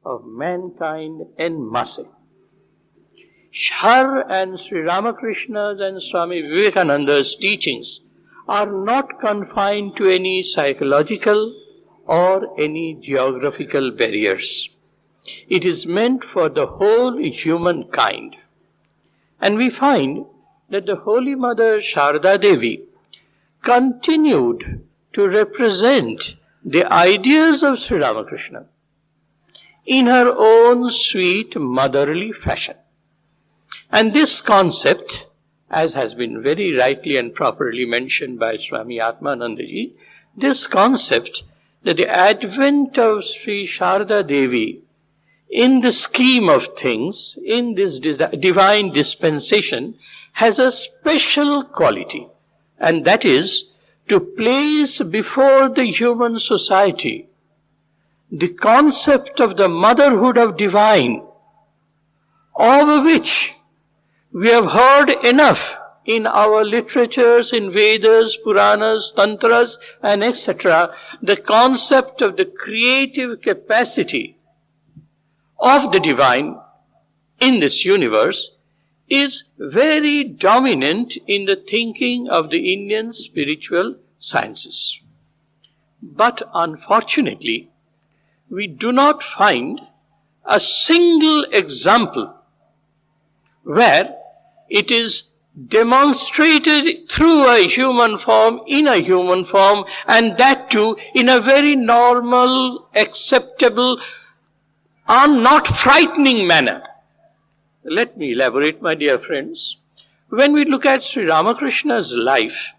of mankind en masse. Her and Sri Ramakrishna's and Swami Vivekananda's teachings are not confined to any psychological or any geographical barriers. It is meant for the whole humankind. And we find that the Holy Mother Sharda Devi continued to represent the ideas of Sri Ramakrishna in her own sweet motherly fashion. And this concept, as has been very rightly and properly mentioned by Swami Atmanandaji, this concept that the advent of Sri Sharda Devi in the scheme of things, in this divine dispensation, has a special quality, and that is to place before the human society the concept of the motherhood of divine, of which we have heard enough in our literatures, in Vedas, Puranas, Tantras, and etc. The concept of the creative capacity of the divine in this universe is very dominant in the thinking of the Indian spiritual sciences. But unfortunately, we do not find a single example where it is demonstrated through a human form, in a human form, and that too in a very normal, acceptable, and not frightening manner. Let me elaborate, my dear friends. When we look at Sri Ramakrishna's life,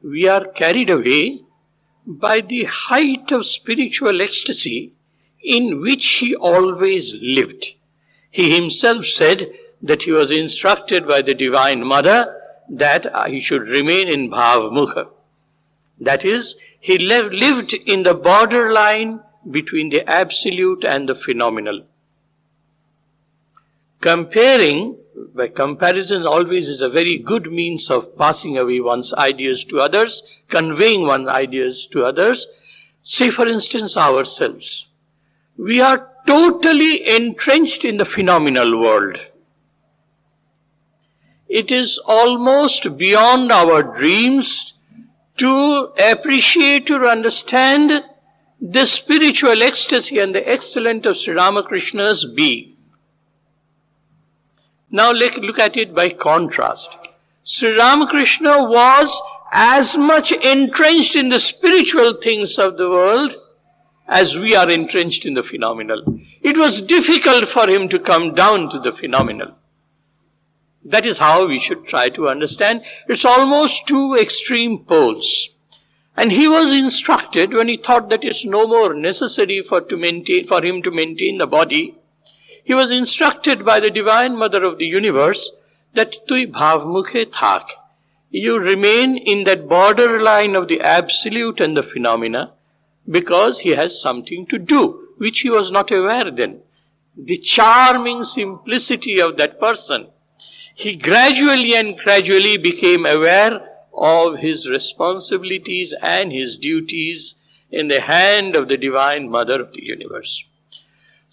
we are carried away by the height of spiritual ecstasy in which he always lived. He himself said that he was instructed by the Divine Mother that he should remain in Bhav Mukha. That is, he lived in the borderline between the absolute and the phenomenal. Comparing, by comparison always is a very good means of passing away one's ideas to others, conveying one's ideas to others. Say for instance ourselves. We are totally entrenched in the phenomenal world. It is almost beyond our dreams to appreciate or understand the spiritual ecstasy and the excellence of Sri Ramakrishna's being. Now let's look at it by contrast. Sri Ramakrishna was as much entrenched in the spiritual things of the world as we are entrenched in the phenomenal. It was difficult for him to come down to the phenomenal. That is how we should try to understand. It's almost two extreme poles. And he was instructed, when he thought that it's no more necessary for him to maintain the body, he was instructed by the Divine Mother of the Universe that tui bhav mukhe thak. You remain in that borderline of the absolute and the phenomena, because he has something to do, which he was not aware then. The charming simplicity of that person. He gradually became aware of his responsibilities and his duties in the hand of the Divine Mother of the Universe.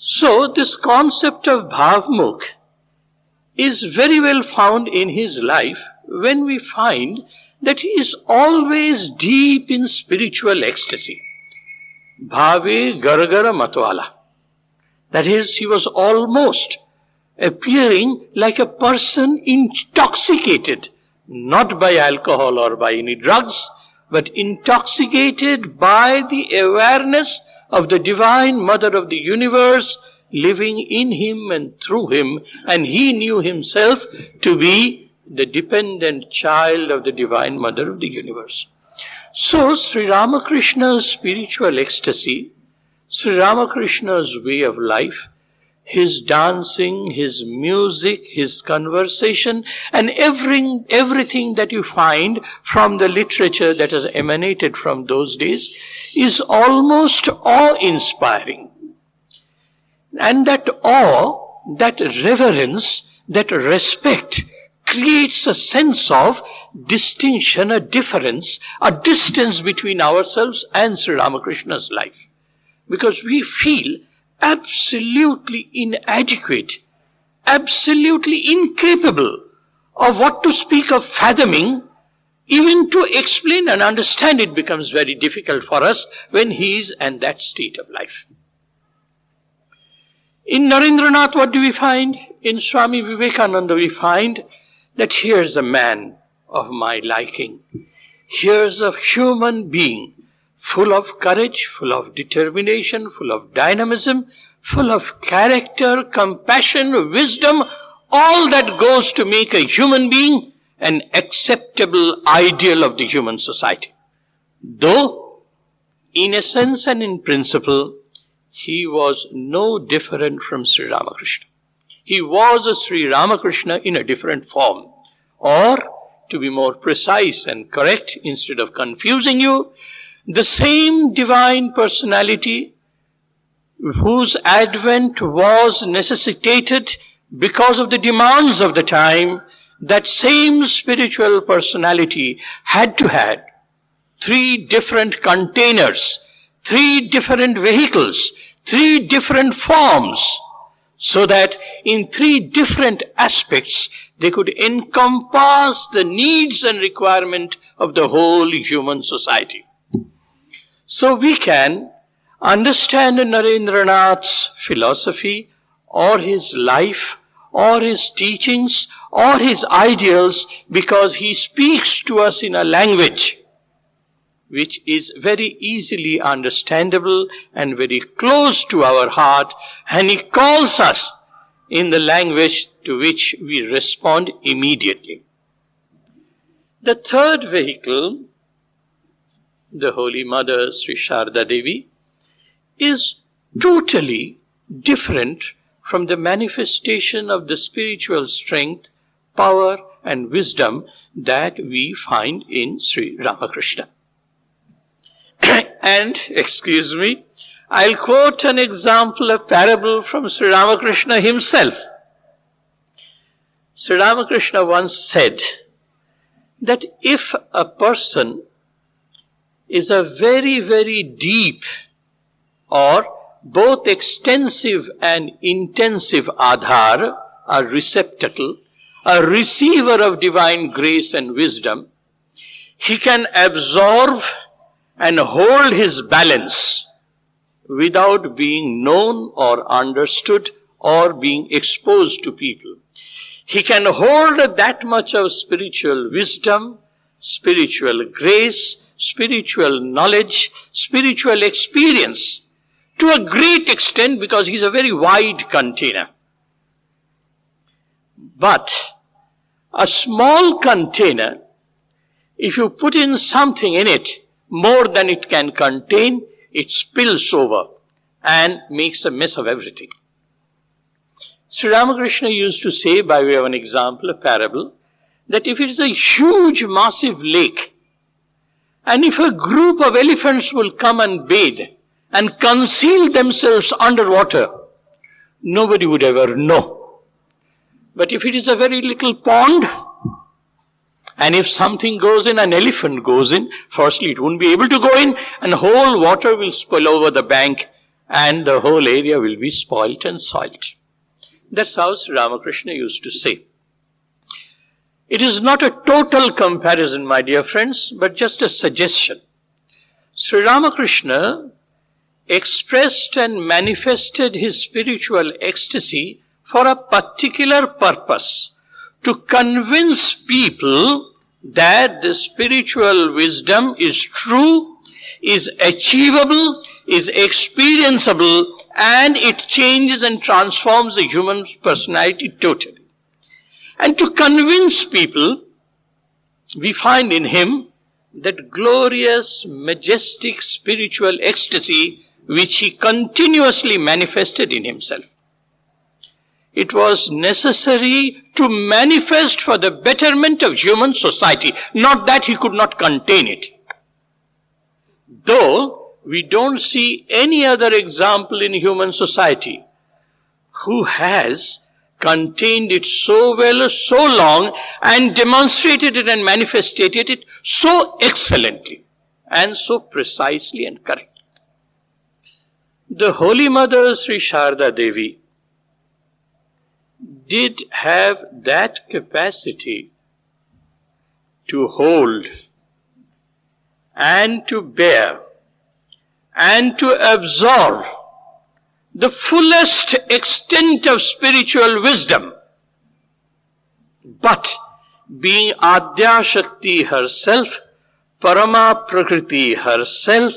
So this concept of Bhavmukh is very well found in his life when we find that he is always deep in spiritual ecstasy. Bhave gargara matwala. That is, he was almost appearing like a person intoxicated, not by alcohol or by any drugs, but intoxicated by the awareness of the Divine Mother of the Universe living in him and through him, and he knew himself to be the dependent child of the Divine Mother of the Universe. So Sri Ramakrishna's spiritual ecstasy, Sri Ramakrishna's way of life, his dancing, his music, his conversation, and everything that you find from the literature that has emanated from those days is almost awe-inspiring. And that awe, that reverence, that respect creates a sense of distinction, a difference, a distance between ourselves and Sri Ramakrishna's life. because we feel absolutely inadequate, absolutely incapable of what to speak of fathoming. Even to explain and understand it becomes very difficult for us when he is in that state of life. In Narendranath, what do we find? In Swami Vivekananda, we find that here's a man of my liking. Here's a human being, full of courage, full of determination, full of dynamism, full of character, compassion, wisdom, all that goes to make a human being an acceptable ideal of the human society. Though, in essence and in principle, he was no different from Sri Ramakrishna. He was a Sri Ramakrishna in a different form. Or, to be more precise and correct, instead of confusing you, the same divine personality whose advent was necessitated because of the demands of the time, that same spiritual personality had to have 3 different containers, 3 different vehicles, 3 different forms, so that in 3 different aspects they could encompass the needs and requirement of the whole human society. So we can understand Narendranath's philosophy or his life or his teachings or his ideals because he speaks to us in a language which is very easily understandable and very close to our heart, and he calls us in the language to which we respond immediately. The third vehicle, the Holy Mother Sri Sharda Devi, is totally different from the manifestation of the spiritual strength, power and wisdom that we find in Sri Ramakrishna. And, excuse me, I'll quote an example, a parable from Sri Ramakrishna himself. Sri Ramakrishna once said that if a person is a very, very deep or both extensive and intensive adhar, a receptacle, a receiver of divine grace and wisdom, he can absorb and hold his balance without being known or understood or being exposed to people. He can hold that much of spiritual wisdom, spiritual grace, spiritual knowledge, spiritual experience to a great extent because he's a very wide container. But a small container, if you put in something in it more than it can contain, it spills over and makes a mess of everything. Sri Ramakrishna used to say, by way of an example, a parable, that if it is a huge, massive lake, and if a group of elephants will come and bathe and conceal themselves underwater, nobody would ever know. But if it is a very little pond, and if something goes in, an elephant goes in, firstly it won't be able to go in, and the whole water will spill over the bank, and the whole area will be spoilt and soiled. That's how Sri Ramakrishna used to say. It is not a total comparison, my dear friends, but just a suggestion. Sri Ramakrishna expressed and manifested his spiritual ecstasy for a particular purpose, to convince people that the spiritual wisdom is true, is achievable, is experienceable, and it changes and transforms the human personality totally. And to convince people, we find in him that glorious, majestic spiritual ecstasy which he continuously manifested in himself. It was necessary to manifest for the betterment of human society, not that he could not contain it. Though we don't see any other example in human society who has contained it so well, so long, and demonstrated it and manifested it so excellently and so precisely and correctly. the Holy Mother Sri Sharda Devi did have that capacity to hold and to bear and to absorb the fullest extent of spiritual wisdom. But being Adya Shakti herself, Parama Prakriti herself,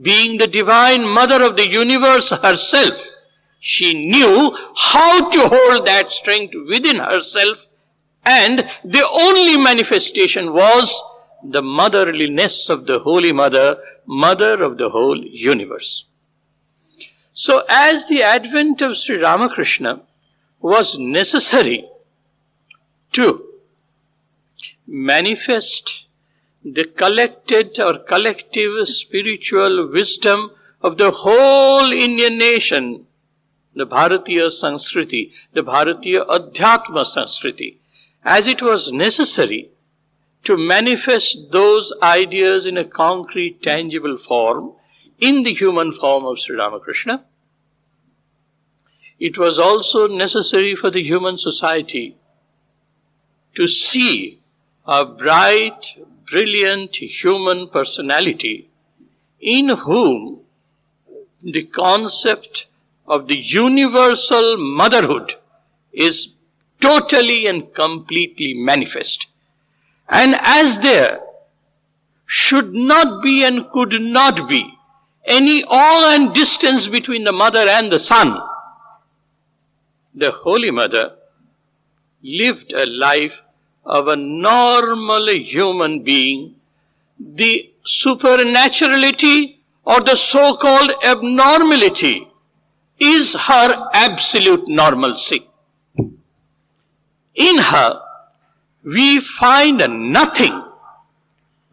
being the Divine Mother of the universe herself, she knew how to hold that strength within herself, and the only manifestation was the motherliness of the Holy Mother, Mother of the whole universe. So as the advent of Sri Ramakrishna was necessary to manifest the collected or collective spiritual wisdom of the whole Indian nation, the Bharatiya Sanskriti, the Bharatiya Adhyatma Sanskriti, as it was necessary to manifest those ideas in a concrete, tangible form, in the human form of Sri Ramakrishna, it was also necessary for the human society to see a bright, brilliant human personality in whom the concept of the universal motherhood is totally and completely manifest. And as there should not be and could not be any awe and distance between the mother and the son, the Holy Mother lived a life of a normal human being. The supernaturality or the so-called abnormality is her absolute normalcy. In her, we find nothing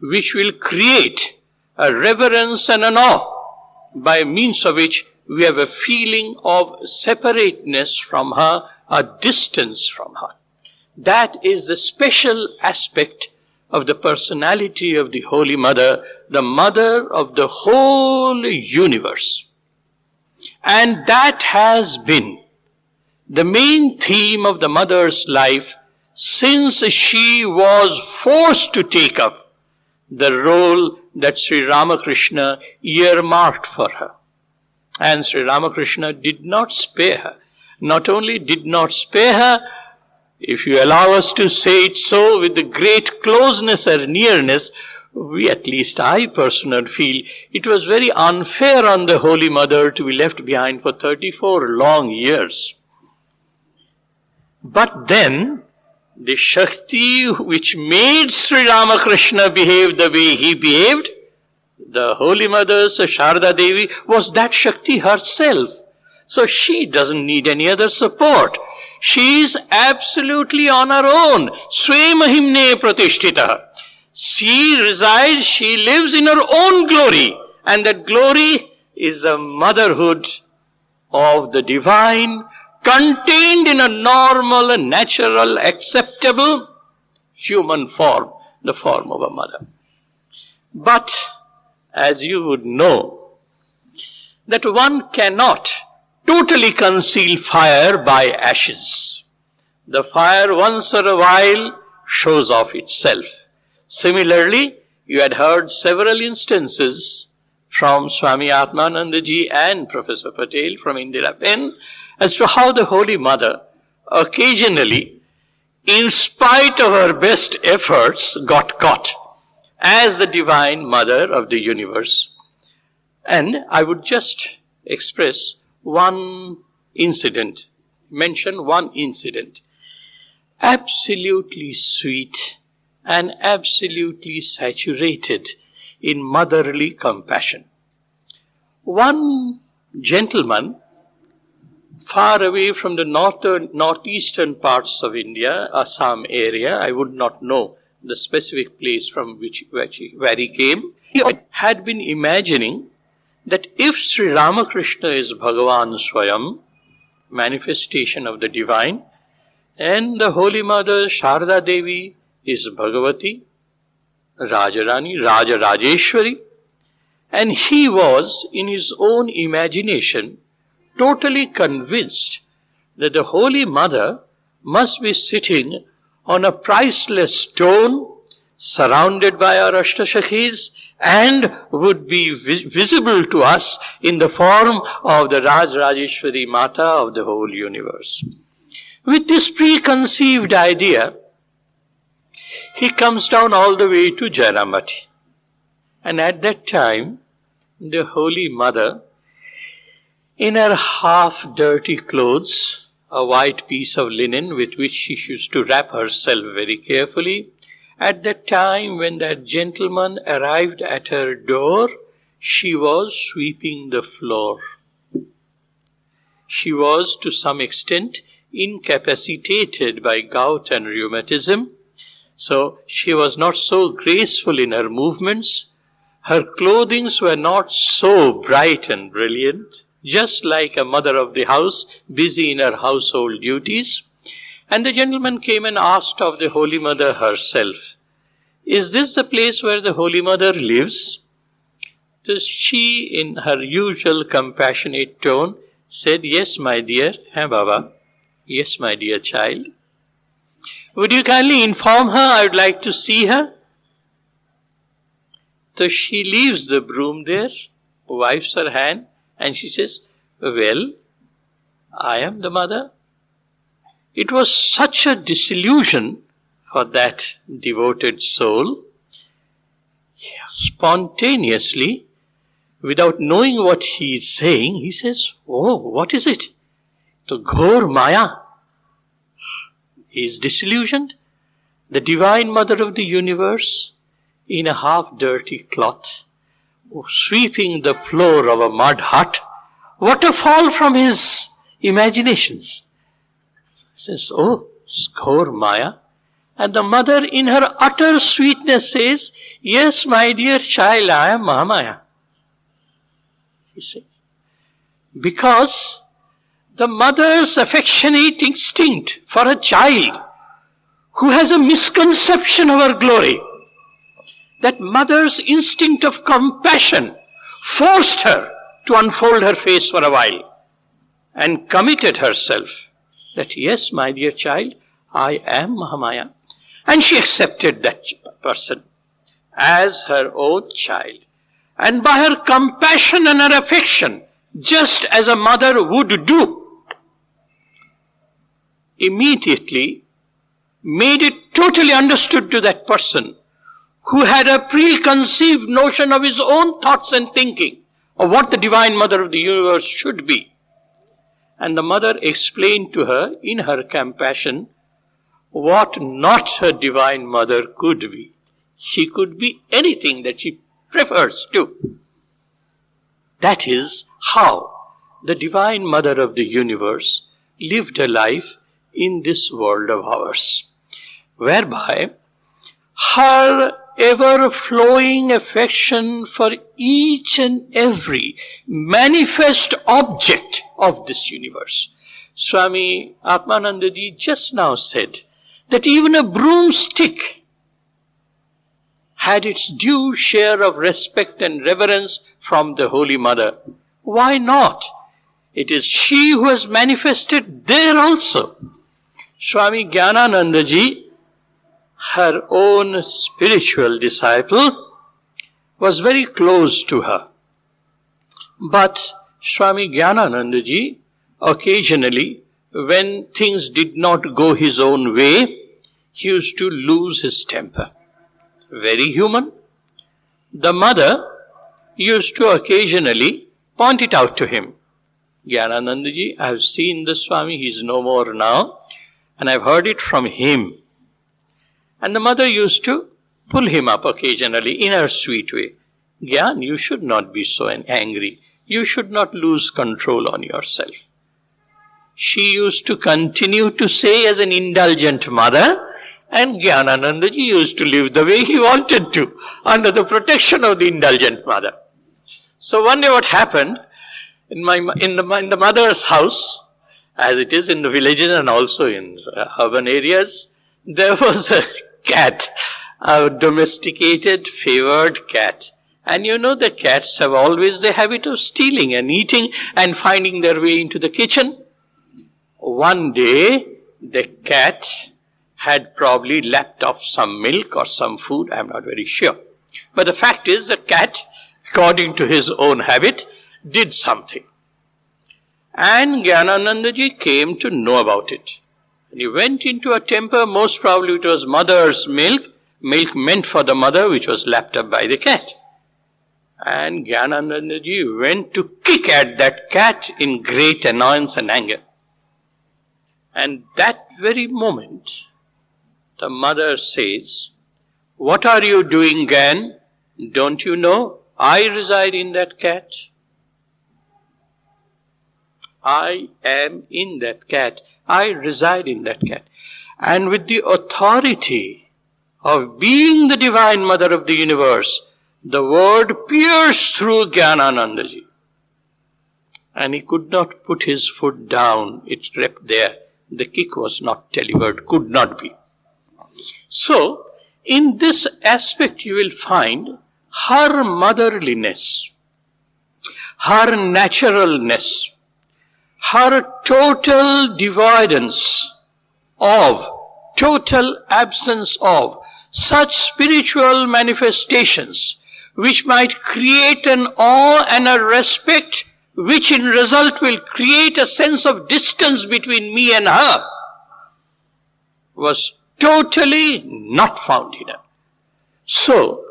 which will create a reverence and an awe by means of which we have a feeling of separateness from her, a distance from her. That is the special aspect of the personality of the Holy Mother, the Mother of the whole universe. And that has been the main theme of the Mother's life since she was forced to take up the role that Sri Ramakrishna earmarked for her. And Sri Ramakrishna did not spare her. Not only did not spare her, if you allow us to say it so with the great closeness or nearness, we, at least I personally feel, it was very unfair on the Holy Mother to be left behind for 34 long years. But then, the Shakti which made Sri Ramakrishna behave the way he behaved, the Holy Mother, Sharda Devi, was that Shakti herself. So she doesn't need any other support. She is absolutely on her own. Swe mahimne pratishtita. She resides, she lives in her own glory. And that glory is the motherhood of the divine, contained in a normal, natural, acceptable human form, the form of a mother. But, as you would know, that one cannot totally conceal fire by ashes. The fire once in a while shows off itself. Similarly, you had heard several instances from Swami Atmanandaji and Professor Patel from Indira Pen as to how the Holy Mother occasionally, in spite of her best efforts, got caught as the Divine Mother of the universe. And I would just express one incident, mention one incident, absolutely sweet and absolutely saturated in motherly compassion. One gentleman far away from the northeastern parts of India, Assam area, I would not know the specific place from where he came, he had been imagining that if Sri Ramakrishna is Bhagavan Swayam, manifestation of the divine, and the Holy Mother Sharda Devi is Bhagavati, Rajarani, Rajarajeshwari, And he was, in his own imagination, totally convinced that the Holy Mother must be sitting on a priceless stone, surrounded by our Ashtashakhis, and would be visible to us in the form of the Rajeshwari Mata of the whole universe. With this preconceived idea, he comes down all the way to Jairamati. And at that time, the Holy Mother, in her half-dirty clothes, a white piece of linen with which she used to wrap herself very carefully, at the time when that gentleman arrived at her door, she was sweeping the floor. She was, to some extent, incapacitated by gout and rheumatism, so she was not so graceful in her movements. Her clothings were not so bright and brilliant, just like a mother of the house busy in her household duties. And the gentleman came and asked of the Holy Mother herself, "Is this the place where the Holy Mother lives?" So she, in her usual compassionate tone, said, "Yes, my dear, Baba. Yes, my dear child. Would you kindly inform her I would like to see her?" So she leaves the broom there, wipes her hand, and she says, "Well, I am the mother." It was such a disillusion for that devoted soul. Spontaneously, without knowing what he is saying, he says, "Oh, what is it?" The Ghor Maya. He is disillusioned. The Divine Mother of the Universe, in a half-dirty cloth, sweeping the floor of a mud hut. What a fall from his imaginations. He says, "Oh, Ghor Maya." And the mother, in her utter sweetness, says, "Yes, my dear child, I am Mahamaya." He says, because the mother's affectionate instinct for a child who has a misconception of her glory, that mother's instinct of compassion forced her to unfold her face for a while and committed herself that, "Yes, my dear child, I am Mahamaya." And she accepted that person as her own child. And by her compassion and her affection, just as a mother would do, immediately made it totally understood to that person who had a preconceived notion of his own thoughts and thinking of what the Divine Mother of the Universe should be. And the mother explained to her, in her compassion, what not her Divine Mother could be. She could be anything that she prefers to. That is how the Divine Mother of the Universe lived a life in this world of ours, whereby her ever-flowing affection for each and every manifest object of this universe. Swami Atmanandaji just now said that even a broomstick had its due share of respect and reverence from the Holy Mother. Why not? It is she who has manifested there also. Swami Jnananandaji, her own spiritual disciple, was very close to her. But Swami Jnananandaji, occasionally, when things did not go his own way, he used to lose his temper. Very human. The mother used to occasionally point it out to him. Jnananandaji, I have seen the Swami, he is no more now, and I have heard it from him. And the mother used to pull him up occasionally in her sweet way. Gyan, you should not be so angry. You should not lose control on yourself. She used to continue to say as an indulgent mother, and Jnananandaji used to live the way he wanted to, under the protection of the indulgent mother. So one day what happened, in the mother's house, as it is in the villages and also in urban areas, there was a cat, a domesticated, favored cat. And you know the cats have always the habit of stealing and eating and finding their way into the kitchen. One day, the cat had probably lapped off some milk or some food, I'm not very sure. But the fact is, the cat, according to his own habit, did something. And Gyananandaji came to know about it. And he went into a temper, most probably it was mother's milk meant for the mother, which was lapped up by the cat. And Gyananandaji went to kick at that cat in great annoyance and anger. And that very moment, the mother says, "What are you doing, Gyan? Don't you know I reside in that cat? I am in that cat. I reside in that cat." And with the authority of being the Divine Mother of the universe, the word pierced through Gyananandaji. And he could not put his foot down. It crept there. The kick was not delivered, could not be. So, in this aspect you will find her motherliness, her naturalness, her total devoidance of, total absence of such spiritual manifestations which might create an awe and a respect which in result will create a sense of distance between me and her, was totally not found in her. So,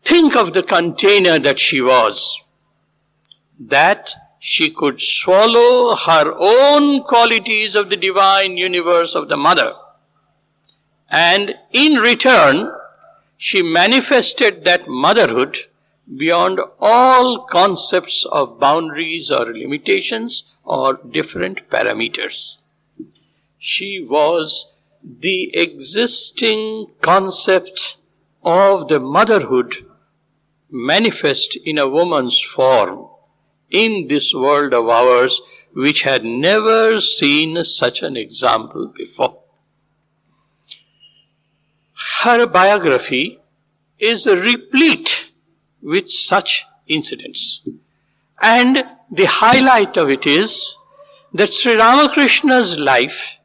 think of the container that she was, that she could swallow her own qualities of the divine universe of the mother, and in return she manifested that motherhood beyond all concepts of boundaries or limitations or different parameters. She was the existing concept of the motherhood manifest in a woman's form in this world of ours, which had never seen such an example before. Her biography is replete with such incidents. And the highlight of it is that Sri Ramakrishna's life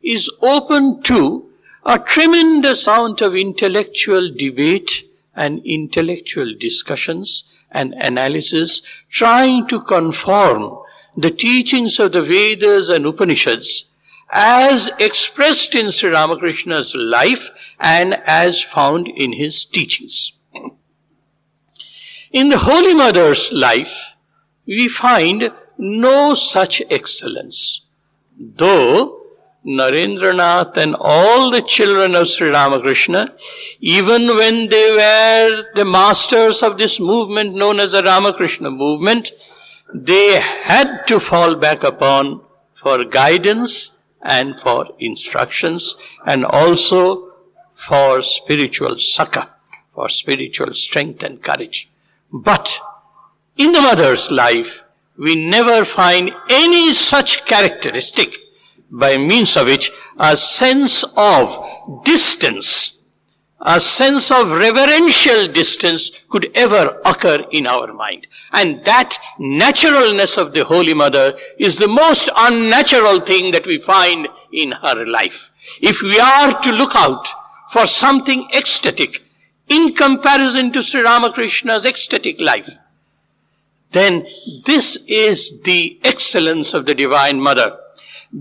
is open to a tremendous amount of intellectual debate and intellectual discussions and analysis, trying to conform the teachings of the Vedas and Upanishads as expressed in Sri Ramakrishna's life and as found in his teachings. In the Holy Mother's life, we find no such excellence, though Narendranath and all the children of Sri Ramakrishna, even when they were the masters of this movement known as the Ramakrishna movement, they had to fall back upon for guidance and for instructions and also for spiritual succor, for spiritual strength and courage. But in the mother's life, we never find any such characteristic by means of which a sense of distance, a sense of reverential distance could ever occur in our mind. And that naturalness of the Holy Mother is the most unnatural thing that we find in her life. If we are to look out for something ecstatic in comparison to Sri Ramakrishna's ecstatic life, then this is the excellence of the Divine Mother.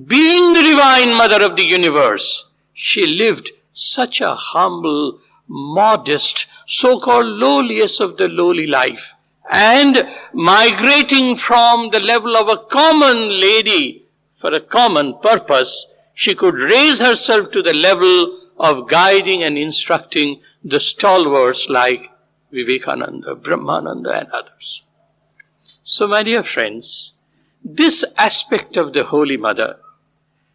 Being the Divine Mother of the universe, she lived such a humble, modest, so-called lowliest of the lowly life, and migrating from the level of a common lady for a common purpose, she could raise herself to the level of guiding and instructing the stalwarts like Vivekananda, Brahmananda and others. So, my dear friends, this aspect of the Holy Mother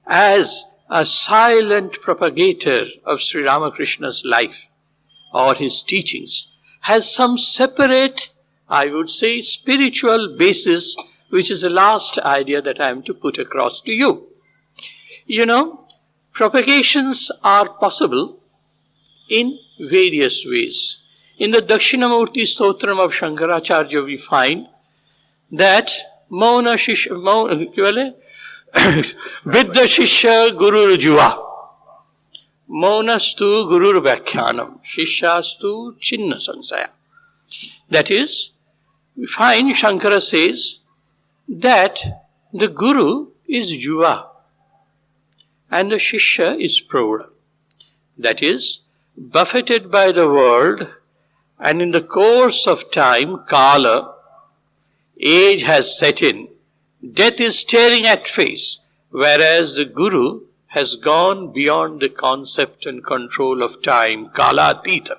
as a silent propagator of Sri Ramakrishna's life or his teachings has some separate, I would say, spiritual basis, which is the last idea that I am to put across to you. You know, propagations are possible in various ways. In the Dakshinamurti Stotram of Shankaracharya we find that Mauna Shishya, Vidya Shishya Guru Rujuva, Maunastu Guru Vyakhyanam, Shishyastu Chinna Sansaya. That is, we find Shankara says that the Guru is Juva and the Shishya is Prouಢa. That is, buffeted by the world, and in the course of time, Kala, age has set in, death is staring at face, whereas the Guru has gone beyond the concept and control of time, Kala Atita.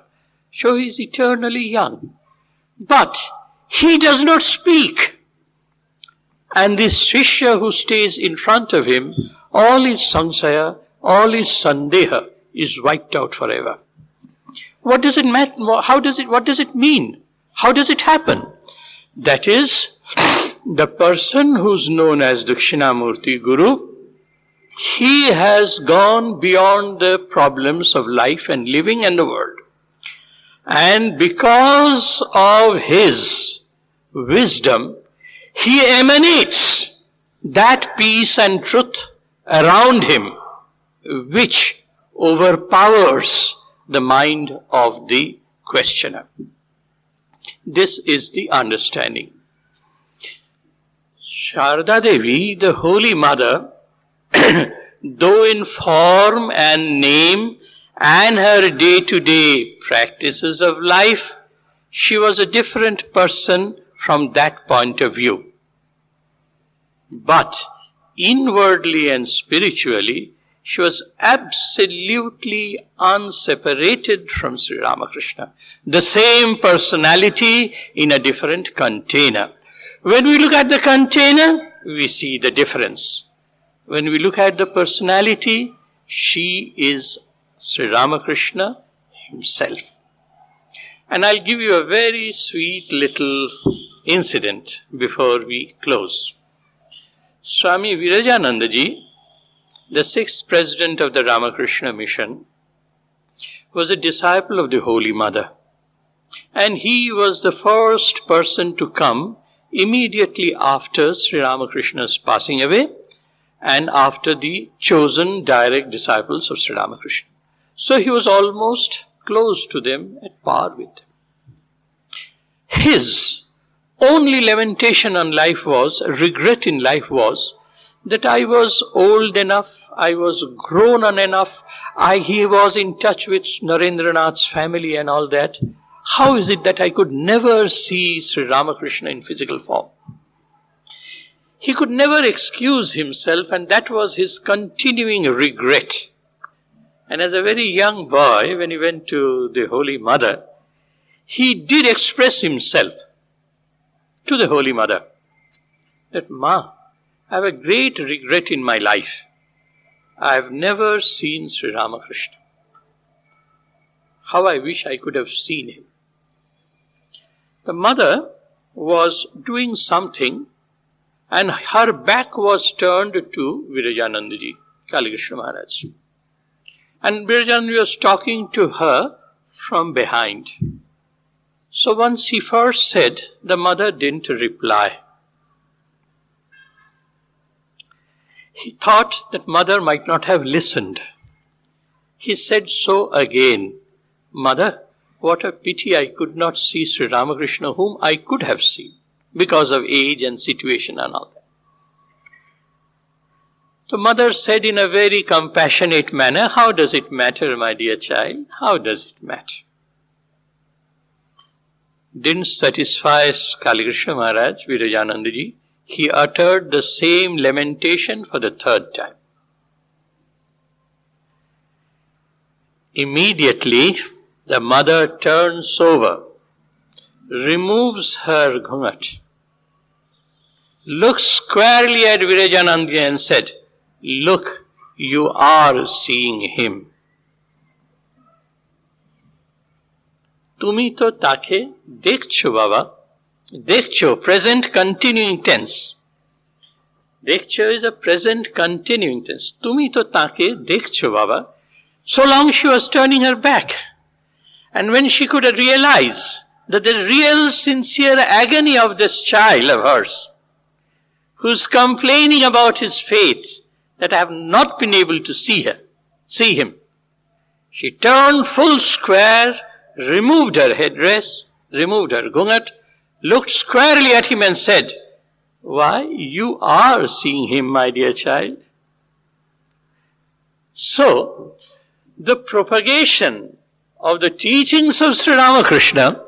So he is eternally young. But he does not speak. And this Shishya who stays in front of him, all his sansaya, all his sandeha is wiped out forever. What does it matter? What does it mean? How does it happen? That is, the person who's known as Dakshinamurti Guru, he has gone beyond the problems of life and living and the world. And because of his wisdom, he emanates that peace and truth around him which overpowers the mind of the questioner. This is the understanding. Sharda Devi, the Holy Mother, though in form and name and her day-to-day practices of life, she was a different person from that point of view. But inwardly and spiritually, she was absolutely unseparated from Sri Ramakrishna. The same personality in a different container. When we look at the container, we see the difference. When we look at the personality, she is Sri Ramakrishna himself. And I'll give you a very sweet little incident before we close. Swami Vivekananda ji, the 6th president of the Ramakrishna mission, was a disciple of the Holy Mother. And he was the first person to come immediately after Sri Ramakrishna's passing away and after the chosen direct disciples of Sri Ramakrishna. So he was almost close to them, at par with them. His only lamentation on life was, regret in life was, that I was old enough, I was grown on enough, he was in touch with Narendranath's family and all that. How is it that I could never see Sri Ramakrishna in physical form? He could never excuse himself, and that was his continuing regret. And as a very young boy, when he went to the Holy Mother, he did express himself to the Holy Mother that, Ma, I have a great regret in my life. I have never seen Sri Ramakrishna. How I wish I could have seen him. The mother was doing something and her back was turned to Vivekananda ji, Kalikrishna Maharaj. And Vivekananda was talking to her from behind. So once he first said, the mother didn't reply. He thought that mother might not have listened. He said so again, Mother, what a pity I could not see Sri Ramakrishna, whom I could have seen, because of age and situation and all that. The mother said in a very compassionate manner, how does it matter, my dear child? How does it matter? Didn't satisfy Kalikrishna Maharaj, Vivekananda ji. He uttered the same lamentation for the 3rd time. Immediately, the mother turns over, removes her ghungat, looks squarely at Vivekananda and said, look, you are seeing him. Tumi to take dekhcho baba. Dekhcho, present continuing tense. Dekhcho is a present continuing tense. Tumi to take dekhcho baba. So long she was turning her back. And when she could realize that the real sincere agony of this child of hers, who's complaining about his fate, that I have not been able to see him, she turned full square, removed her headdress, removed her gungat, looked squarely at him and said, "Why, you are seeing him, my dear child." So, the propagation of the teachings of Sri Ramakrishna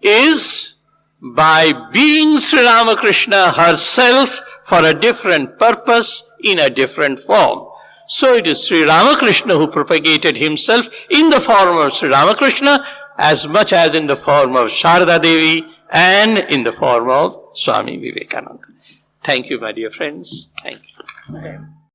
is by being Sri Ramakrishna herself for a different purpose in a different form. So it is Sri Ramakrishna who propagated himself in the form of Sri Ramakrishna as much as in the form of Sharda Devi and in the form of Swami Vivekananda. Thank you, my dear friends. Thank you.